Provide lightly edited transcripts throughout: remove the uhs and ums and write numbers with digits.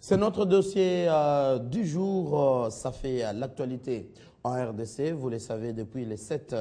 C'est notre dossier du jour. Ça fait l'actualité en RDC. Vous le savez, depuis le 7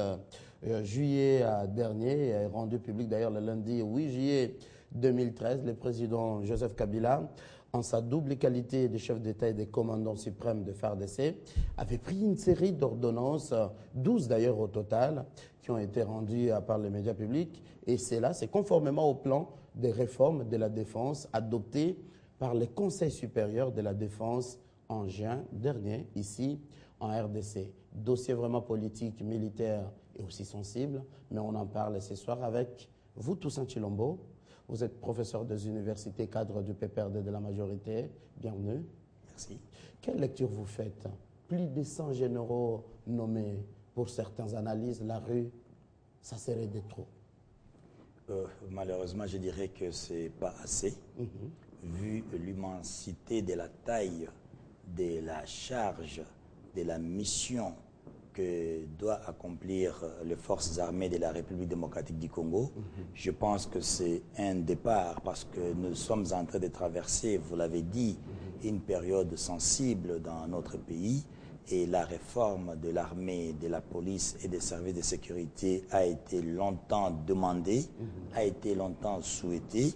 juillet dernier, rendu public d'ailleurs le lundi 8 juillet 2013, le président Joseph Kabila, en sa double qualité de chef d'État et de commandant suprême de FARDC, avait pris une série d'ordonnances, 12 d'ailleurs au total, qui ont été rendues par les médias publics. Et c'est conformément au plan des réformes de la défense adopté par le Conseil supérieur de la défense en juin dernier, ici en RDC. Dossier vraiment politique, militaire et aussi sensible, mais on en parle ce soir avec vous, Toussaint Tshilombo. Vous êtes professeur des universités, cadre du PPRD de la majorité. Bienvenue. Merci. Quelle lecture vous faites? Plus de 100 généraux nommés. Pour certaines analyses, la rue, ça serait de trop. Malheureusement, je dirais que ce n'est pas assez. Vu l'immensité de la taille, de la charge, de la mission que doit accomplir les forces armées de la République démocratique du Congo, je pense que c'est un départ parce que nous sommes en train de traverser, vous l'avez dit, une période sensible dans notre pays et la réforme de l'armée, de la police et des services de sécurité a été longtemps demandée, a été longtemps souhaitée.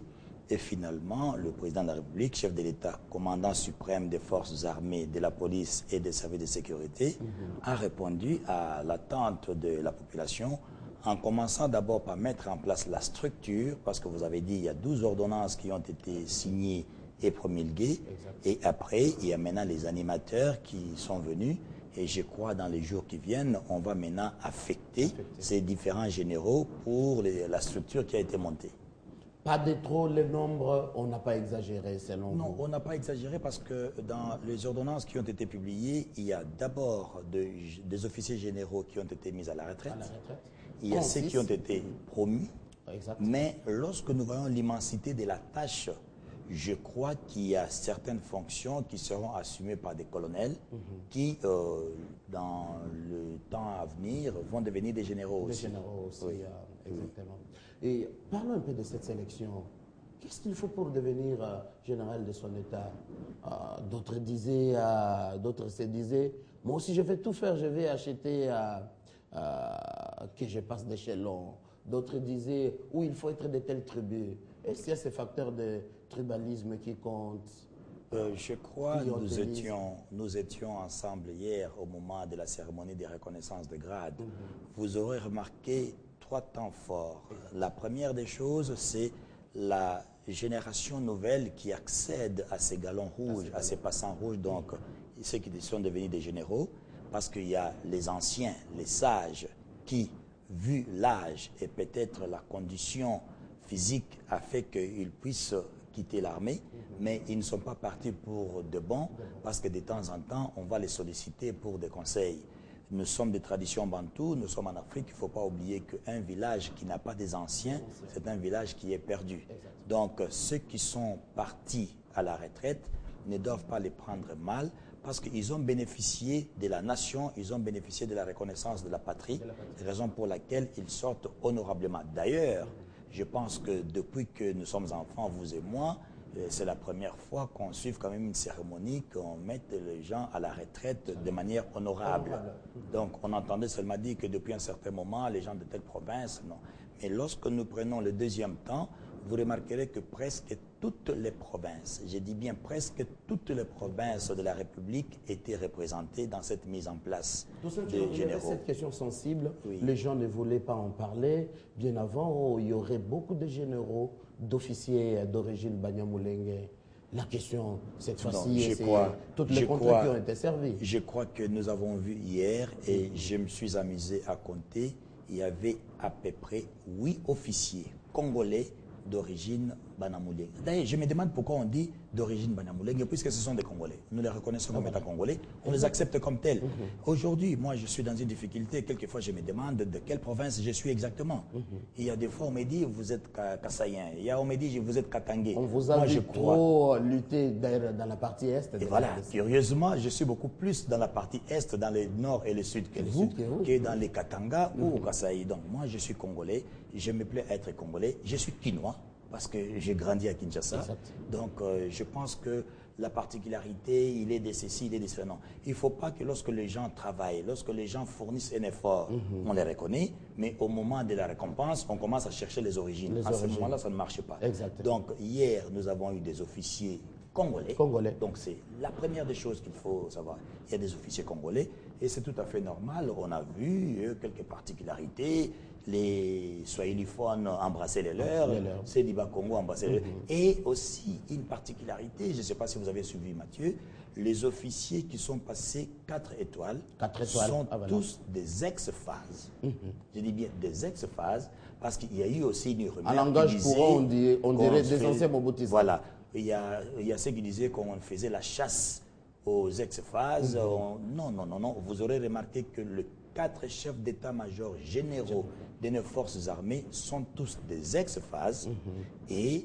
Et finalement, le président de la République, chef de l'État, commandant suprême des forces armées, de la police et des services de sécurité, a répondu à l'attente de la population en commençant d'abord par mettre en place la structure, parce que vous avez dit il y a 12 ordonnances qui ont été signées et promulguées, et après, il y a maintenant les animateurs qui sont venus, et je crois dans les jours qui viennent, on va maintenant affecter ces différents généraux pour la structure qui a été montée. Pas de trop le nombre, on n'a pas exagéré selon vous? Non, on n'a pas exagéré parce que dans les ordonnances qui ont été publiées, il y a d'abord des officiers généraux qui ont été mis à la retraite. Il y a ceux qui ont été promus. Mais lorsque nous voyons l'immensité de la tâche, je crois qu'il y a certaines fonctions qui seront assumées par des colonels qui, dans le temps à venir, vont devenir des généraux aussi. Des généraux aussi, oui. Exactement. Et parlons un peu de cette sélection. Qu'est-ce qu'il faut pour devenir général de son État? D'autres se disaient, moi aussi je vais tout faire, je vais acheter que je passe d'échelon. D'autres disaient, où il faut être de telles tribus. Est-ce qu'il y a ces facteurs de tribalisme qui comptent? Je crois que nous étions ensemble hier au moment de la cérémonie de reconnaissance de grade. Vous aurez remarqué 3 temps forts. La première des choses, c'est la génération nouvelle qui accède à ces galons rouges, à ces passants rouges, donc ceux qui sont devenus des généraux, parce qu'il y a les anciens, les sages, qui, vu l'âge et peut-être la condition physique, a fait qu'ils puissent quitter l'armée, mais ils ne sont pas partis pour de bon, parce que de temps en temps, on va les solliciter pour des conseils. Nous sommes des traditions bantoues, nous sommes en Afrique, il ne faut pas oublier qu'un village qui n'a pas des anciens, c'est un village qui est perdu. Donc ceux qui sont partis à la retraite ne doivent pas les prendre mal, parce qu'ils ont bénéficié de la nation, ils ont bénéficié de la reconnaissance de la patrie, raison pour laquelle ils sortent honorablement. D'ailleurs, je pense que depuis que nous sommes enfants, vous et moi, c'est la première fois qu'on suive quand même une cérémonie, qu'on mette les gens à la retraite de manière honorable. Donc on entendait seulement dire que depuis un certain moment, les gens de telle province, non. Mais lorsque nous prenons le deuxième temps, vous remarquerez que presque toutes les provinces, je dis bien presque toutes les provinces de la République étaient représentées dans cette mise en place des généraux. Cette question sensible, oui. Les gens ne voulaient pas en parler. Bien avant, il y aurait beaucoup de généraux, d'officiers d'origine Banyamulenge. La question, cette fois-ci, c'est toutes les contrats qui ont été servis. Je crois que nous avons vu hier, et je me suis amusé à compter, il y avait à peu près 8 officiers congolais d'origine Banyamulenge. D'ailleurs, je me demande pourquoi on dit d'origine Banyamulenge, puisque ce sont des Congolais. Nous les reconnaissons comme étant Congolais, on les accepte comme tels. Aujourd'hui, moi, je suis dans une difficulté. Quelquefois, je me demande de quelle province je suis exactement. Il y a des fois, on me dit, vous êtes Kassaïen. Il y a, on me dit, vous êtes Katangé. On vous a vu trop lutter dans la partie Est. Et voilà, curieusement, je suis beaucoup plus dans la partie Est, dans le Nord et le Sud que vous, que dans les Katanga ou au Kasaï. Donc, moi, je suis Congolais. Je me plais à être Congolais. Je suis Quinois, parce que j'ai grandi à Kinshasa. Donc, je pense que la particularité, il est de ceci, il est de cela. Non. Il ne faut pas que lorsque les gens travaillent, lorsque les gens fournissent un effort, on les reconnaît, mais au moment de la récompense, on commence à chercher les origines. À ce moment-là, ça ne marche pas. Exactement. Donc, hier, nous avons eu des officiers congolais. Donc, c'est la première des choses qu'il faut savoir. Il y a des officiers congolais et c'est tout à fait normal. On a vu quelques particularités. Les swahiliphones embrassaient les leurs, ces Diba Congo embrassaient les leurs. Et aussi, une particularité, je ne sais pas si vous avez suivi Mathieu, les officiers qui sont passés 4 étoiles, sont tous des ex-phases. Je dis bien des ex-phases, parce qu'il y a eu aussi une rumeur. En langage courant, on dirait des anciens Mobutistes. Voilà. Il y a ceux qui disaient qu'on faisait la chasse aux ex-phases. Non. Vous aurez remarqué que les 4 chefs d'état-major généraux de nos forces armées sont tous des ex-phases et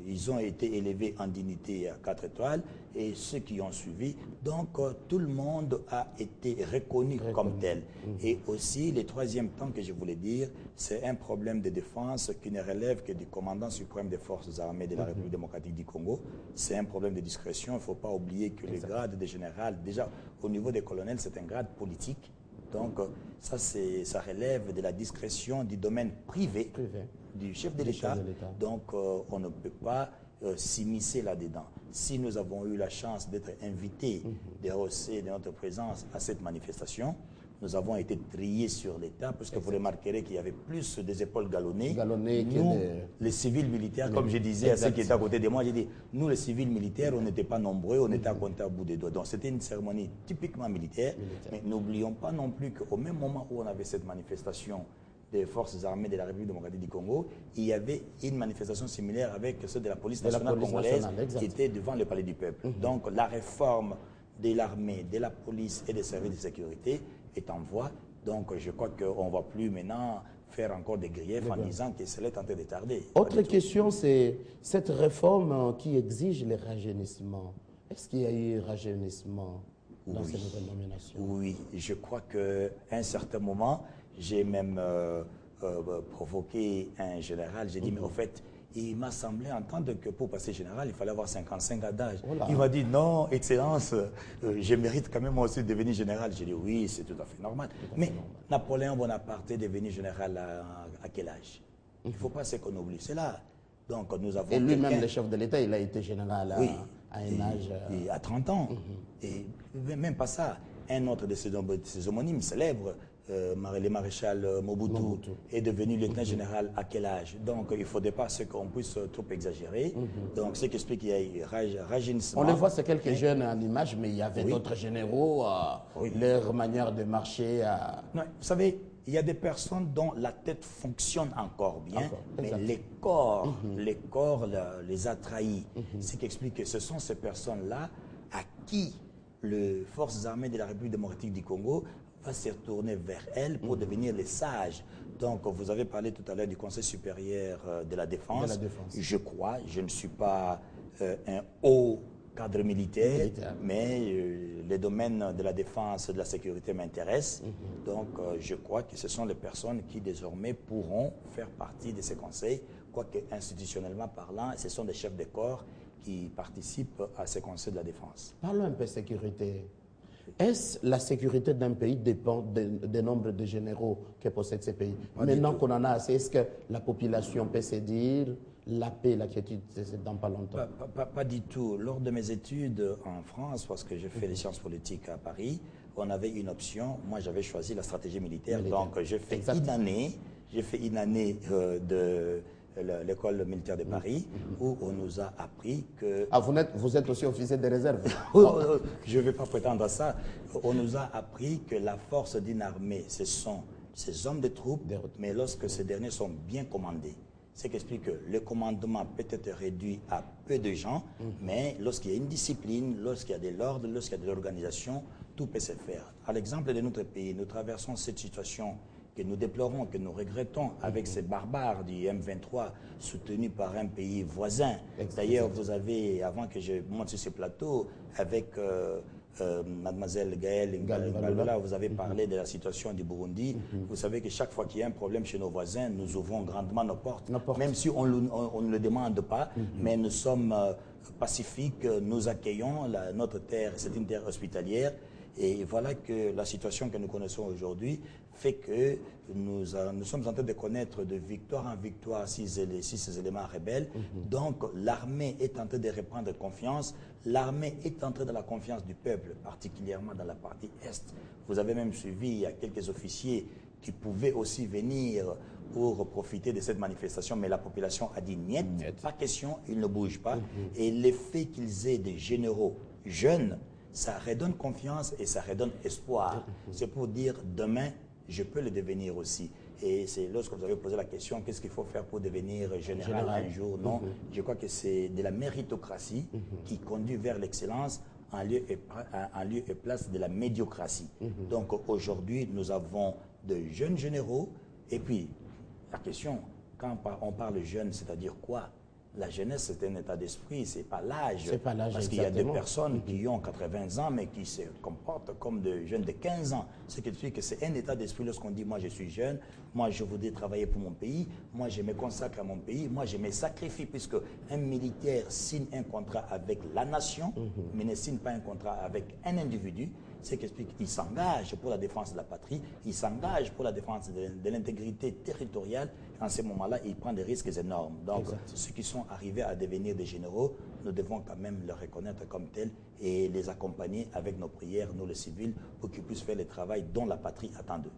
ils ont été élevés en dignité à 4 étoiles et ceux qui ont suivi. Donc, tout le monde a été reconnu comme tel. Et aussi, le troisième temps que je voulais dire, c'est un problème de défense qui ne relève que du commandant suprême des forces armées de la République démocratique du Congo. C'est un problème de discrétion. Il ne faut pas oublier que le grade de général, déjà au niveau des colonels, c'est un grade politique. Donc, ça relève de la discrétion du domaine privé. Du chef de l'État. Donc, on ne peut pas s'immiscer là-dedans. Si nous avons eu la chance d'être invités, de rehausser de notre présence à cette manifestation, nous avons été triés sur l'État, parce que vous remarquerez qu'il y avait plus des épaules galonnées. Nous, les civils militaires, comme je disais à ceux qui étaient à côté de moi, j'ai dit, nous les civils militaires, on n'était pas nombreux, on était à compter à bout des doigts. Donc c'était une cérémonie typiquement militaire, mais n'oublions pas non plus qu'au même moment où on avait cette manifestation des forces armées de la République démocratique du Congo, il y avait une manifestation similaire avec ceux de la police nationale congolaise qui était devant le palais du peuple. Donc la réforme de l'armée, de la police et des services de sécurité est en voie. Donc je crois qu'on ne va plus maintenant faire encore des griefs en disant que cela est en train de tarder. Autre question, c'est cette réforme qui exige le rajeunissement. Est-ce qu'il y a eu rajeunissement dans ces nouvelles nominations? Oui, je crois qu'à un certain moment, j'ai même provoqué un général. J'ai dit, mais au fait, il m'a semblé entendre que pour passer général, il fallait avoir 55 ans d'âge. Il m'a dit, non, Excellence, je mérite quand même moi aussi de devenir général. J'ai dit, oui, c'est tout à fait normal. Mais Napoléon Bonaparte est devenu général à quel âge? Il ne faut pas qu'on oublie. C'est là. Donc, nous avons et lui-même, le chef de l'État, il a été général à un âge... à 30 ans. Et même pas ça. Un autre de ses homonymes célèbres, le maréchal Mobutu est devenu lieutenant général à quel âge? Donc il ne faudrait pas qu'on puisse trop exagérer. Donc ce qui explique qu'il y a eu rajeunissement. On le voit, c'est quelques jeunes en image, mais il y avait d'autres généraux, leur manière de marcher. Non, vous savez, il y a des personnes dont la tête fonctionne encore bien, mais les corps les a trahis. Ce qui explique que ce sont ces personnes-là à qui les forces armées de la République démocratique du Congo va se retourner vers elles pour devenir les sages. Donc, vous avez parlé tout à l'heure du Conseil supérieur de la défense. Je crois, je ne suis pas un haut cadre militaire, mais les domaines de la défense et de la sécurité m'intéressent. Donc, je crois que ce sont les personnes qui désormais pourront faire partie de ces conseils, quoique institutionnellement parlant, ce sont des chefs de corps qui participent à ces conseils de la défense. Parlons un peu de sécurité. Est-ce la sécurité d'un pays dépend du nombre de généraux que possèdent ces pays? Maintenant qu'on en a assez, est-ce que la population peut se dire la paix, la quiétude, c'est dans pas longtemps? Pas du tout. Lors de mes études en France, parce que j'ai fait les sciences politiques à Paris, on avait une option. Moi, j'avais choisi la stratégie militaire. Donc, j'ai fait une année de l'école militaire de Paris, où on nous a appris que... Ah, vous êtes aussi officier de réserve? Je ne vais pas prétendre à ça. On nous a appris que la force d'une armée, ce sont ces hommes de troupes, mais lorsque ces derniers sont bien commandés. Ce qui explique que le commandement peut être réduit à peu de gens, mais lorsqu'il y a une discipline, lorsqu'il y a de l'ordre, lorsqu'il y a de l'organisation, tout peut se faire. À l'exemple de notre pays, nous traversons cette situation que nous déplorons, que nous regrettons avec ces barbares du M23 soutenus par un pays voisin. D'ailleurs, vous avez, avant que je monte sur ce plateau, avec Mademoiselle Gaëlle Ngalola, vous avez parlé de la situation du Burundi. Vous savez que chaque fois qu'il y a un problème chez nos voisins, nous ouvrons grandement nos portes. Même si on ne le demande pas, mais nous sommes pacifiques, nous accueillons notre terre, c'est une terre hospitalière. Et voilà que la situation que nous connaissons aujourd'hui fait que nous sommes en train de connaître de victoire en victoire ces éléments rebelles. Donc l'armée est en train de reprendre confiance. L'armée est entrée dans la confiance du peuple, particulièrement dans la partie Est. Vous avez même suivi, il y a quelques officiers qui pouvaient aussi venir pour profiter de cette manifestation, mais la population a dit niet, pas question, ils ne bougent pas. Et le fait qu'ils aient des généraux jeunes, ça redonne confiance et ça redonne espoir. C'est pour dire, demain, je peux le devenir aussi. Et c'est lorsque vous avez posé la question, qu'est-ce qu'il faut faire pour devenir général un jour? Non, je crois que c'est de la méritocratie qui conduit vers l'excellence en lieu et place de la médiocratie. Donc aujourd'hui, nous avons de jeunes généraux. Et puis, la question, quand on parle jeune, c'est-à-dire quoi? La jeunesse, c'est un état d'esprit, c'est pas l'âge. C'est pas l'âge, parce qu'il y a des personnes qui ont 80 ans, mais qui se comportent comme des jeunes de 15 ans. Ce qui fait que c'est un état d'esprit lorsqu'on dit, moi je suis jeune, moi je voudrais travailler pour mon pays, moi je me consacre à mon pays, moi je me sacrifie, puisque un militaire signe un contrat avec la nation, mais ne signe pas un contrat avec un individu. Ce qui explique qu'il s'engage pour la défense de la patrie, il s'engage pour la défense de l'intégrité territoriale. En ce moment-là, il prend des risques énormes. Donc, ceux qui sont arrivés à devenir des généraux, nous devons quand même les reconnaître comme tels et les accompagner avec nos prières, nous les civils, pour qu'ils puissent faire le travail dont la patrie attend d'eux.